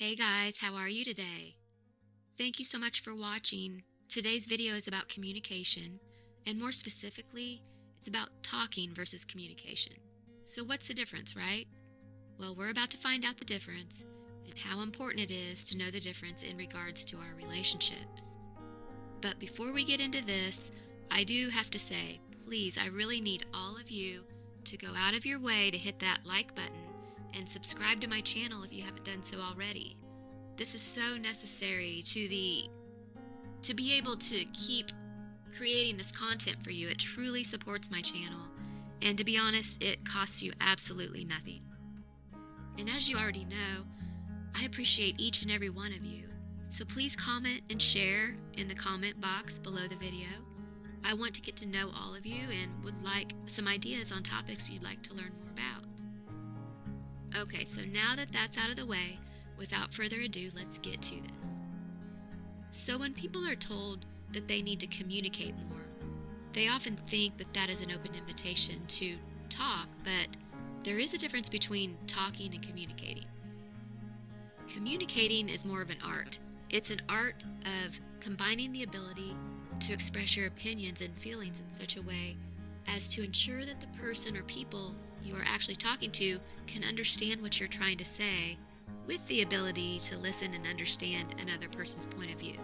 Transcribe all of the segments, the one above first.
Hey guys, how are you today? Thank you so much for watching. Today's video is about communication, and more specifically, it's about talking versus communication. So what's the difference, right? Well, we're about to find out the difference and how important it is to know the difference in regards to our relationships. But before we get into this, I do have to say, please, I really need all of you to go out of your way to hit that like button and subscribe to my channel if you haven't done so already. This is so necessary to be able to keep creating this content for you. It truly supports my channel, and to be honest, it costs you absolutely nothing. And as you already know, I appreciate each and every one of you. So please comment and share in the comment box below the video. I want to get to know all of you and would like some ideas on topics you'd like to learn more about. Okay, so now that that's out of the way, without further ado, let's get to this. So when people are told that they need to communicate more, they often think that that is an open invitation to talk, but there is a difference between talking and communicating. Communicating is more of an art. It's an art of combining the ability to express your opinions and feelings in such a way as to ensure that the person or people you are actually talking to can understand what you're trying to say, with the ability to listen and understand another person's point of view.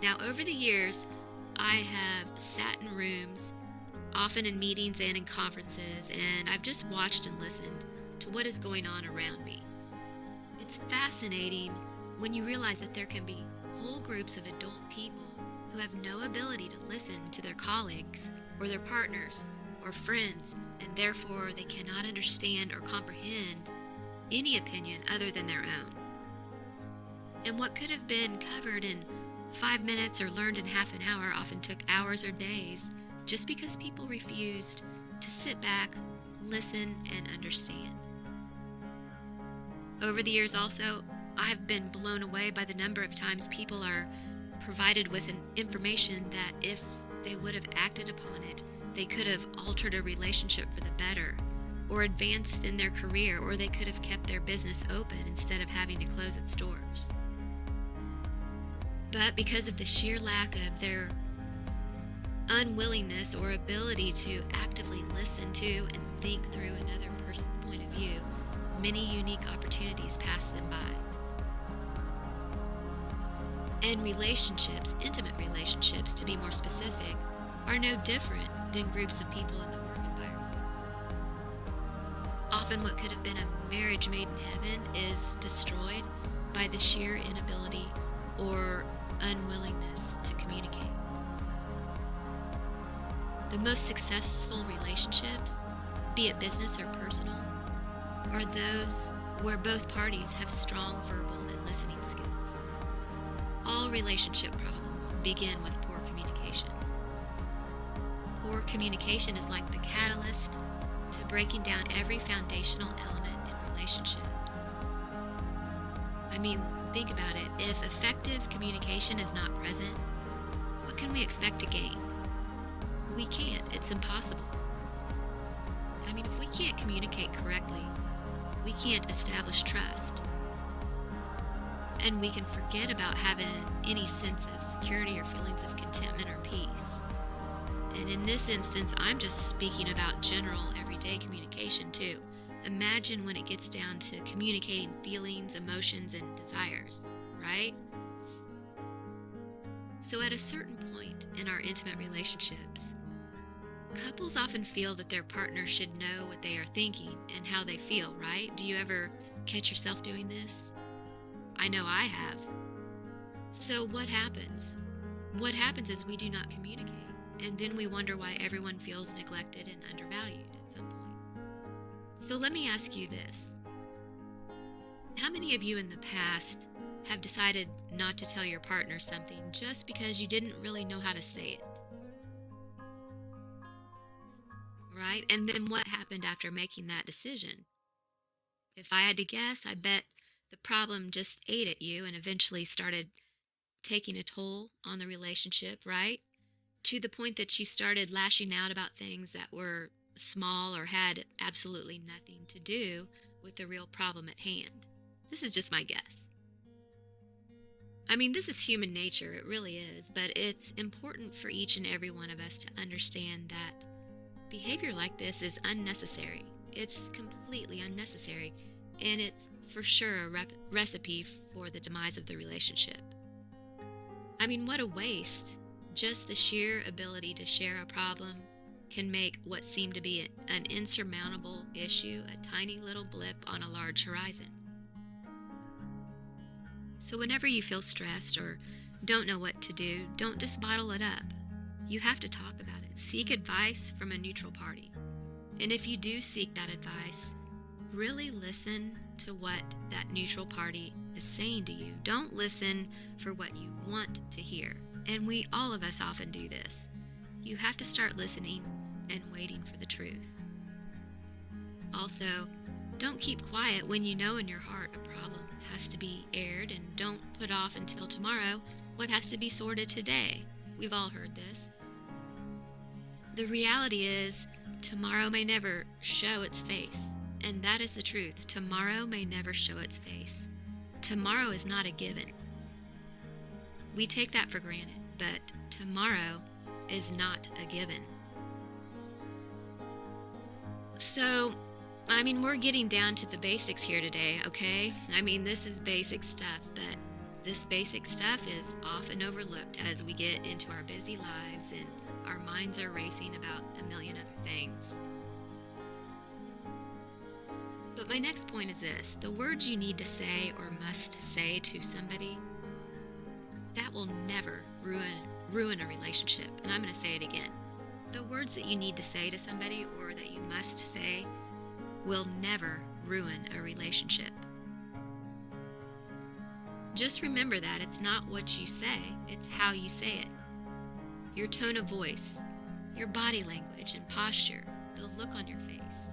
Now, over the years, I have sat in rooms, often in meetings and in conferences, and I've just watched and listened to what is going on around me. It's fascinating when you realize that there can be whole groups of adult people who have no ability to listen to their colleagues or their partners or friends, and therefore they cannot understand or comprehend any opinion other than their own. And what could have been covered in 5 minutes or learned in half an hour often took hours or days, just because people refused to sit back, listen, and understand. Over the years also, I've been blown away by the number of times people are provided with an information that if they would have acted upon it, they could have altered a relationship for the better, or advanced in their career, or they could have kept their business open instead of having to close its doors. But because of the sheer lack of their unwillingness or ability to actively listen to and think through another person's point of view, many unique opportunities pass them by. And relationships, intimate relationships to be more specific, are no different than groups of people in the work environment. Often what could have been a marriage made in heaven is destroyed by the sheer inability or unwillingness to communicate. The most successful relationships, be it business or personal, are those where both parties have strong verbal and listening skills. All relationship problems begin with poor communication. Poor communication is like the catalyst to breaking down every foundational element in relationships. I mean, think about it. If effective communication is not present, what can we expect to gain? We can't. It's impossible. I mean, if we can't communicate correctly, we can't establish trust. And we can forget about having any sense of security or feelings of contentment or peace. And in this instance, I'm just speaking about general everyday communication too. Imagine when it gets down to communicating feelings, emotions, and desires, right? So at a certain point in our intimate relationships, couples often feel that their partner should know what they are thinking and how they feel, right? Do you ever catch yourself doing this? I know I have. So what happens? What happens is we do not communicate, and then we wonder why everyone feels neglected and undervalued at some point. So let me ask you this. How many of you in the past have decided not to tell your partner something just because you didn't really know how to say it? Right? And then what happened after making that decision? If I had to guess, I bet the problem just ate at you and eventually started taking a toll on the relationship, right? To the point that you started lashing out about things that were small or had absolutely nothing to do with the real problem at hand. This is just my guess. I mean, this is human nature, it really is, but it's important for each and every one of us to understand that behavior like this is unnecessary. It's completely unnecessary, and it's for sure a recipe for the demise of the relationship. I mean, what a waste. Just the sheer ability to share a problem can make what seemed to be an insurmountable issue a tiny little blip on a large horizon. So whenever you feel stressed or don't know what to do, don't just bottle it up. You have to talk about it. Seek advice from a neutral party. And if you do seek that advice, really listen to what that neutral party is saying to you. Don't listen for what you want to hear. And all of us often do this. You have to start listening and waiting for the truth. Also, don't keep quiet when you know in your heart a problem has to be aired, and don't put off until tomorrow what has to be sorted today. We've all heard this. The reality is, tomorrow may never show its face, and that is the truth. Tomorrow may never show its face. Tomorrow is not a given. We take that for granted, but tomorrow is not a given. So, I mean, we're getting down to the basics here today, okay? I mean, this is basic stuff, but this basic stuff is often overlooked as we get into our busy lives and our minds are racing about a million other things. But my next point is this: the words you need to say or must say to somebody, that will never ruin a relationship. And I'm going to say it again. The words that you need to say to somebody or that you must say will never ruin a relationship. Just remember that it's not what you say, it's how you say it. Your tone of voice, your body language and posture, the look on your face,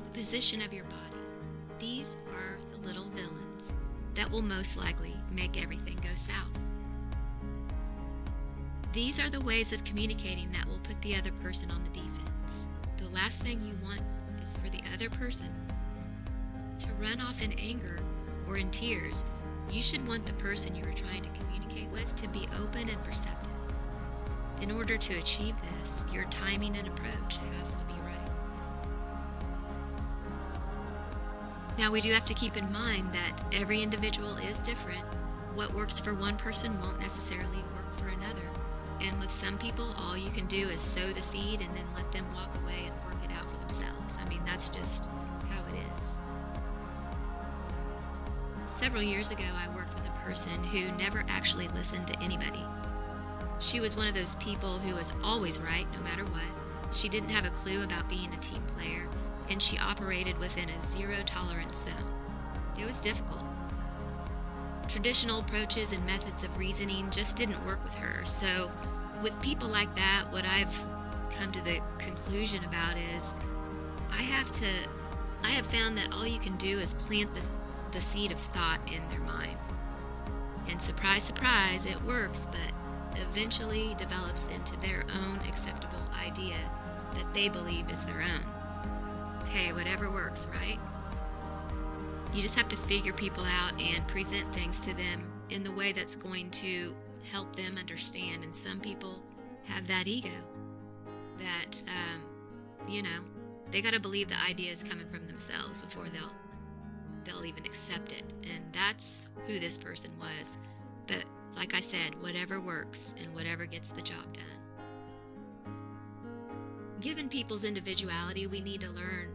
the position of your body. These are the little villains that will most likely make everything go south. These are the ways of communicating that will put the other person on the defense. The last thing you want is for the other person to run off in anger or in tears. You should want the person you are trying to communicate with to be open and perceptive. In order to achieve this, your timing and approach has to be right. Now, we do have to keep in mind that every individual is different. What works for one person won't necessarily work for another. And with some people, all you can do is sow the seed and then let them walk away and work it out for themselves. I mean, that's just how it is. Several years ago, I worked with a person who never actually listened to anybody. She was one of those people who was always right, no matter what. She didn't have a clue about being a team player, and she operated within a zero-tolerance zone. It was difficult. Traditional approaches and methods of reasoning just didn't work with her. So with people like that, what I've come to the conclusion about is I have found that all you can do is plant the seed of thought in their mind. And surprise, surprise, it works, but eventually develops into their own acceptable idea that they believe is their own. Hey, whatever works, right? You just have to figure people out and present things to them in the way that's going to help them understand. And some people have that ego that, they got to believe the idea is coming from themselves before they'll even accept it. And that's who this person was. But like I said, whatever works and whatever gets the job done. Given people's individuality, we need to learn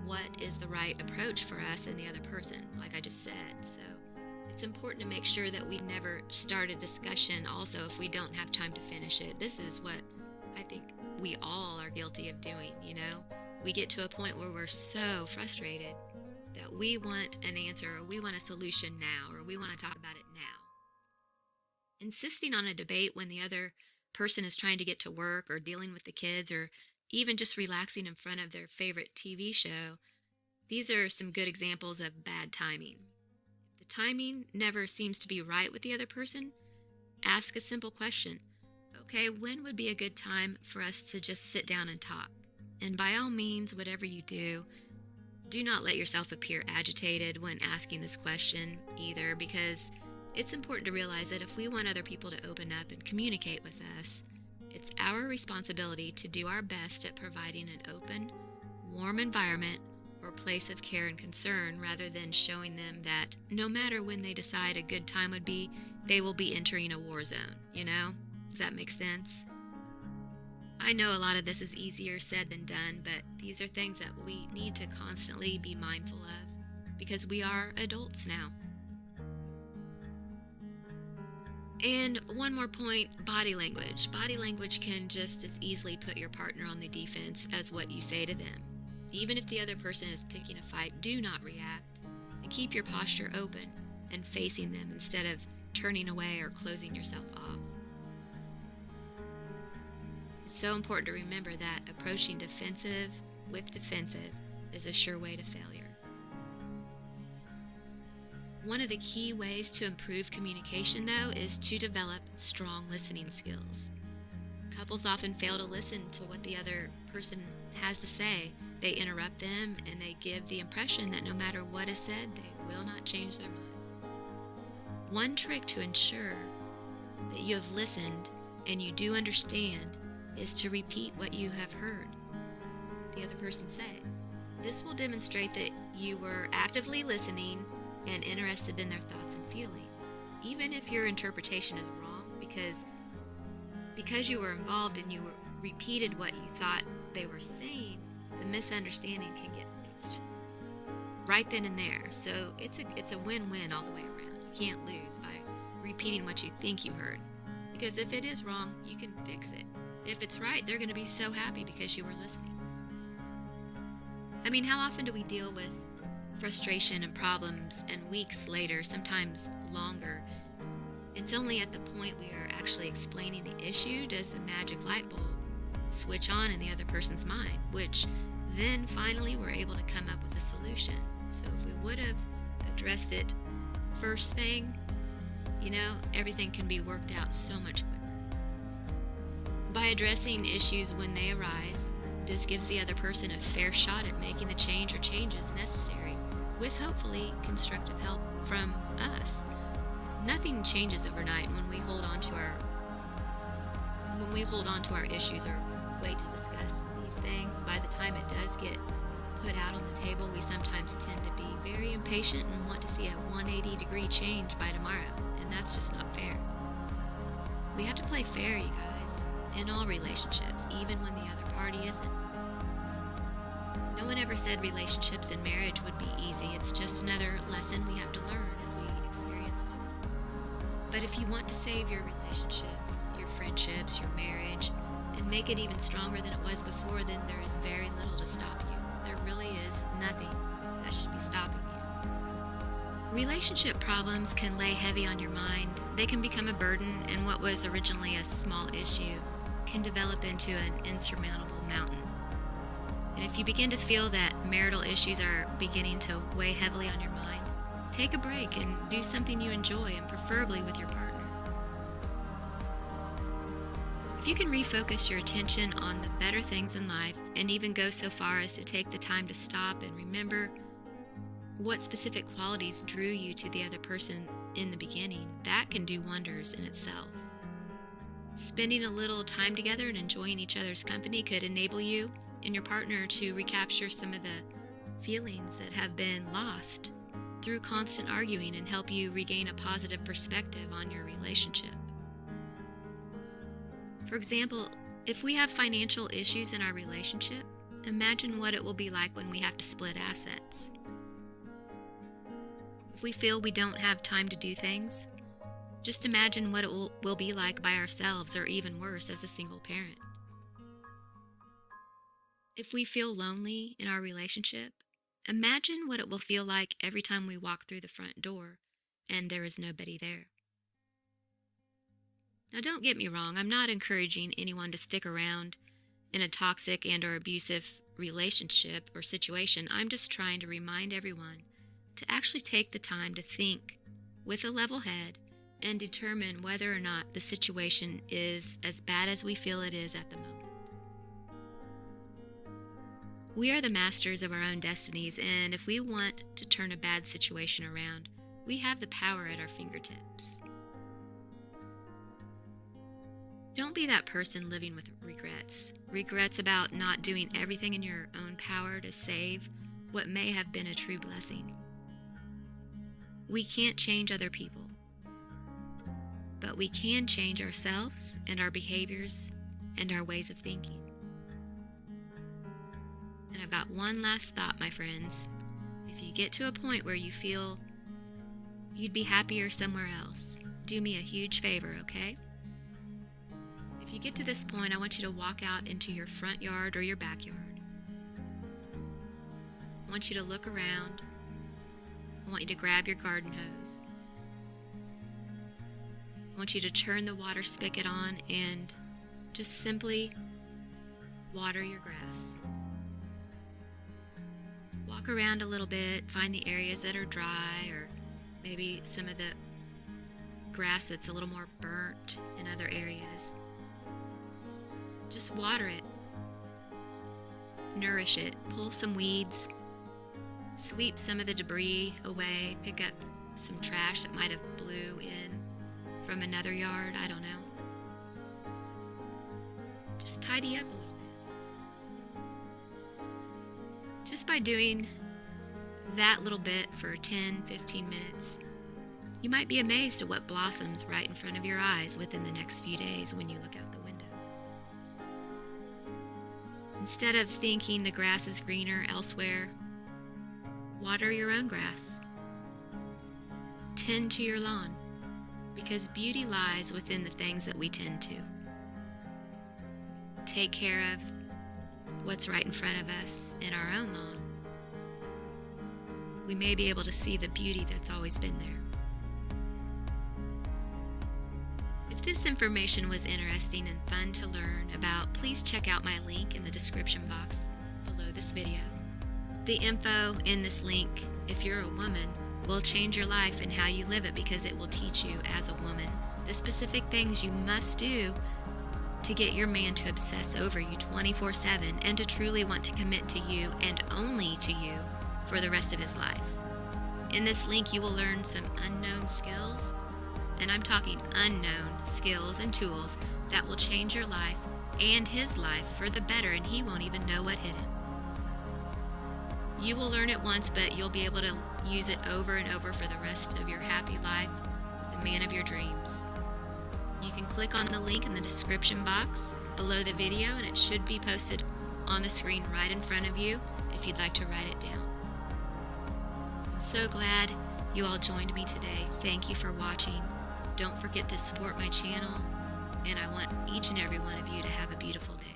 what is the right approach for us and the other person, like I just said. So it's important to make sure that we never start a discussion also if we don't have time to finish it. This is what I think we all are guilty of doing, We get to a point where we're so frustrated that we want an answer, or we want a solution now, or we want to talk about it now. Insisting on a debate when the other person is trying to get to work or dealing with the kids or even just relaxing in front of their favorite TV show, these are some good examples of bad timing. If the timing never seems to be right with the other person, ask a simple question. Okay, when would be a good time for us to just sit down and talk? And by all means, whatever you do Do not let yourself appear agitated when asking this question either, because it's important to realize that if we want other people to open up and communicate with us, it's our responsibility to do our best at providing an open, warm environment or place of care and concern, rather than showing them that no matter when they decide a good time would be, they will be entering a war zone, Does that make sense? I know a lot of this is easier said than done, but these are things that we need to constantly be mindful of because we are adults now. And one more point, body language. Body language can just as easily put your partner on the defense as what you say to them. Even if the other person is picking a fight, do not react and keep your posture open and facing them instead of turning away or closing yourself off. It's so important to remember that approaching defensive with defensive is a sure way to failure. One of the key ways to improve communication, though, is to develop strong listening skills. Couples often fail to listen to what the other person has to say. They interrupt them and they give the impression that no matter what is said, they will not change their mind. One trick to ensure that you have listened and you do understand is to repeat what you have heard the other person say. This will demonstrate that you were actively listening and interested in their thoughts and feelings, even if your interpretation is wrong, because you were involved and you repeated what you thought they were saying, the misunderstanding can get fixed right then and there. So it's a win-win all the way around. You can't lose by repeating what you think you heard, because if it is wrong, you can fix it. If it's right, they're going to be so happy because you were listening. I mean, how often do we deal with frustration and problems and weeks later, sometimes longer? It's only at the point we are actually explaining the issue does the magic light bulb switch on in the other person's mind, which then finally we're able to come up with a solution. So if we would have addressed it first thing, everything can be worked out so much quicker. By addressing issues when they arise, this gives the other person a fair shot at making the change or changes necessary, with hopefully constructive help from us. Nothing changes overnight when we hold on to our issues or wait to discuss these things. By the time it does get put out on the table, we sometimes tend to be very impatient and want to see a 180-degree change by tomorrow, and that's just not fair. We have to play fair, you guys, in all relationships, even when the other party isn't. No one ever said relationships and marriage would be easy. It's just another lesson we have to learn as we experience life. But if you want to save your relationships, your friendships, your marriage, and make it even stronger than it was before, then there is very little to stop you. There really is nothing that should be stopping you. Relationship problems can lay heavy on your mind. They can become a burden, and what was originally a small issue can develop into an insurmountable mountain. And if you begin to feel that marital issues are beginning to weigh heavily on your mind, take a break and do something you enjoy, and preferably with your partner. If you can refocus your attention on the better things in life, and even go so far as to take the time to stop and remember what specific qualities drew you to the other person in the beginning, that can do wonders in itself. Spending a little time together and enjoying each other's company could enable you and your partner to recapture some of the feelings that have been lost through constant arguing, and help you regain a positive perspective on your relationship. For example, if we have financial issues in our relationship, imagine what it will be like when we have to split assets. If we feel we don't have time to do things, just imagine what it will be like by ourselves, or even worse, as a single parent. If we feel lonely in our relationship, imagine what it will feel like every time we walk through the front door and there is nobody there. Now, don't get me wrong, I'm not encouraging anyone to stick around in a toxic and or abusive relationship or situation. I'm just trying to remind everyone to actually take the time to think with a level head and determine whether or not the situation is as bad as we feel it is at the moment. We are the masters of our own destinies, and if we want to turn a bad situation around, we have the power at our fingertips. Don't be that person living with regrets. Regrets about not doing everything in your own power to save what may have been a true blessing. We can't change other people, but we can change ourselves and our behaviors and our ways of thinking. And I've got one last thought, my friends. If you get to a point where you feel you'd be happier somewhere else, do me a huge favor, okay? If you get to this point, I want you to walk out into your front yard or your backyard. I want you to look around. I want you to grab your garden hose. I want you to turn the water spigot on and just simply water your grass. Walk around a little bit, find the areas that are dry, or maybe some of the grass that's a little more burnt in other areas. Just water it. Nourish it. Pull some weeds. Sweep some of the debris away. Pick up some trash that might have blew in from another yard. I don't know. Just tidy up a little bit. Just by doing that little bit for 10, 15 minutes, you might be amazed at what blossoms right in front of your eyes within the next few days when you look out the window. Instead of thinking the grass is greener elsewhere, water your own grass. Tend to your lawn, because beauty lies within the things that we tend to. Take care of what's right in front of us in our own lawn. We may be able to see the beauty that's always been there. If this information was interesting and fun to learn about, please check out my link in the description box below this video. The info in this link, if you're a woman, will change your life and how you live it, because it will teach you as a woman the specific things you must do to get your man to obsess over you 24/7 and to truly want to commit to you and only to you for the rest of his life. In this link, you will learn some unknown skills, and I'm talking unknown skills and tools that will change your life and his life for the better, and he won't even know what hit him. You will learn it once, but you'll be able to use it over and over for the rest of your happy life with the man of your dreams. You can click on the link in the description box below the video, and it should be posted on the screen right in front of you if you'd like to write it down. I'm so glad you all joined me today. Thank you for watching. Don't forget to support my channel, and I want each and every one of you to have a beautiful day.